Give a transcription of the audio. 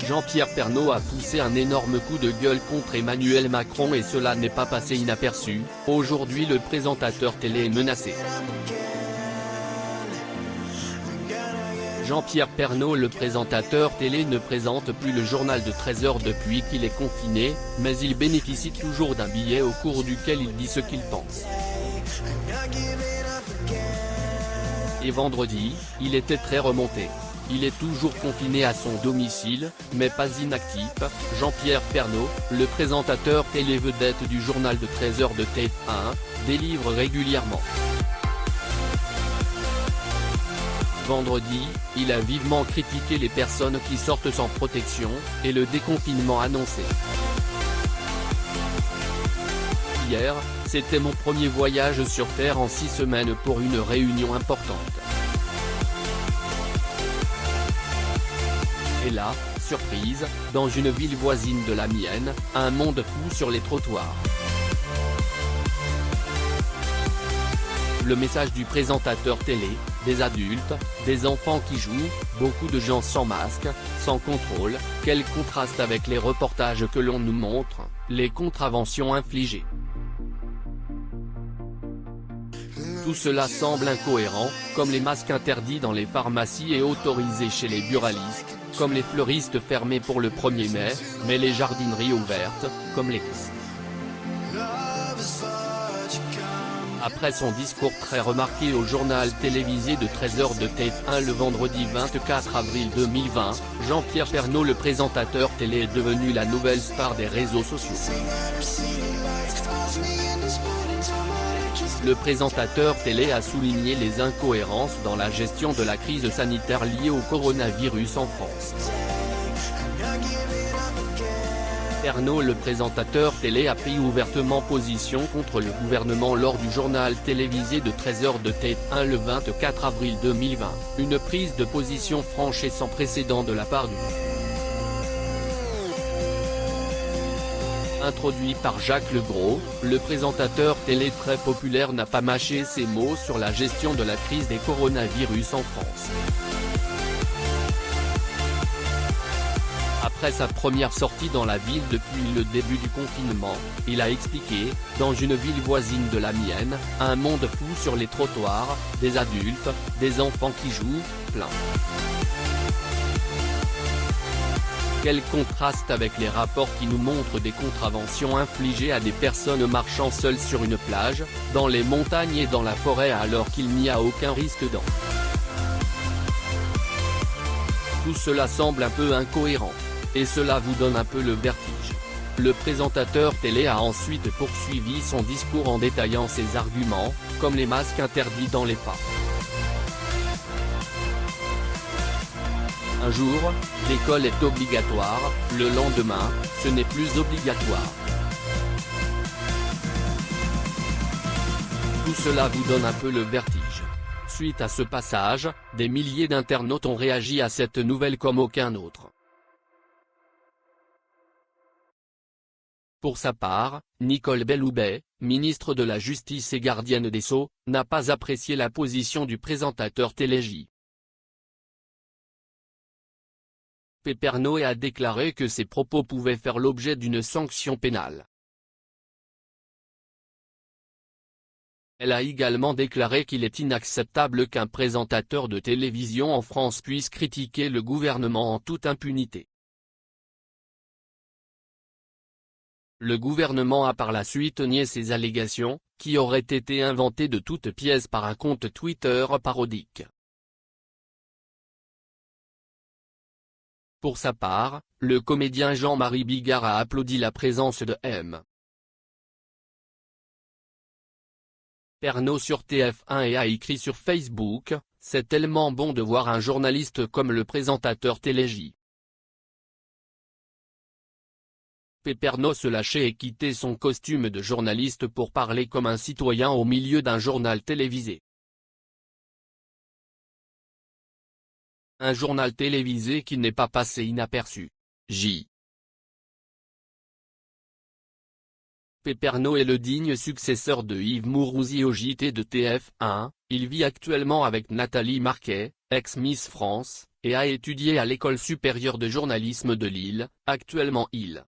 Jean-Pierre Pernaut a poussé un énorme coup de gueule contre Emmanuel Macron et cela n'est pas passé inaperçu. Aujourd'hui le présentateur télé est menacé. Jean-Pierre Pernaut, le présentateur télé, ne présente plus le journal de 13h depuis qu'il est confiné, mais il bénéficie toujours d'un billet au cours duquel il dit ce qu'il pense. Et vendredi, il était très remonté. Il est toujours confiné à son domicile, mais pas inactif. Jean-Pierre Pernaut, le présentateur télé vedette du journal de 13h de TF1, délivre régulièrement. Vendredi, il a vivement critiqué les personnes qui sortent sans protection, et le déconfinement annoncé. Hier, c'était mon premier voyage sur Terre en 6 semaines pour une réunion importante. Et là, surprise, dans une ville voisine de la mienne, un monde fou sur les trottoirs. Le message du présentateur télé, des adultes, des enfants qui jouent, beaucoup de gens sans masque, sans contrôle, quel contraste avec les reportages que l'on nous montre, les contraventions infligées. Tout cela semble incohérent, comme les masques interdits dans les pharmacies et autorisés chez les buralistes, comme les fleuristes fermés pour le 1er mai, mais les jardineries ouvertes, comme les Après son discours très remarqué au journal télévisé de 13h de TF1 le vendredi 24 avril 2020, Jean-Pierre Pernaut, le présentateur télé, est devenu la nouvelle star des réseaux sociaux. Le présentateur télé a souligné les incohérences dans la gestion de la crise sanitaire liée au coronavirus en France. Pernaut, le présentateur télé, a pris ouvertement position contre le gouvernement lors du journal télévisé de 13h de TF1 le 24 avril 2020, une prise de position franche et sans précédent de la part du Introduit par Jacques Legros, le présentateur télé très populaire n'a pas mâché ses mots sur la gestion de la crise des coronavirus en France. Après sa première sortie dans la ville depuis le début du confinement, il a expliqué, dans une ville voisine de la mienne, un monde fou sur les trottoirs, des adultes, des enfants qui jouent, plein. Quel contraste avec les rapports qui nous montrent des contraventions infligées à des personnes marchant seules sur une plage, dans les montagnes et dans la forêt alors qu'il n'y a aucun risque d'en. Tout cela semble un peu incohérent. Et cela vous donne un peu le vertige. Le présentateur télé a ensuite poursuivi son discours en détaillant ses arguments, comme les masques interdits dans les parcs. Un jour, l'école est obligatoire, le lendemain, ce n'est plus obligatoire. Tout cela vous donne un peu le vertige. Suite à ce passage, des milliers d'internautes ont réagi à cette nouvelle comme aucun autre. Pour sa part, Nicole Belloubet, ministre de la Justice et gardienne des Sceaux, n'a pas apprécié la position du présentateur télé. Pernaut a déclaré que ses propos pouvaient faire l'objet d'une sanction pénale. Elle a également déclaré qu'il est inacceptable qu'un présentateur de télévision en France puisse critiquer le gouvernement en toute impunité. Le gouvernement a par la suite nié ces allégations, qui auraient été inventées de toutes pièces par un compte Twitter parodique. Pour sa part, le comédien Jean-Marie Bigard a applaudi la présence de M. Pernaut sur TF1 et a écrit sur Facebook « C'est tellement bon de voir un journaliste comme le présentateur télé. Pernaut se lâchait et quittait son costume de journaliste pour parler comme un citoyen au milieu d'un journal télévisé. Un journal télévisé qui n'est pas passé inaperçu. Pernaut est le digne successeur de Yves Mourouzi au JT de TF1, il vit actuellement avec Nathalie Marquet, ex-Miss France, et a étudié à l'École supérieure de journalisme de Lille. Actuellement il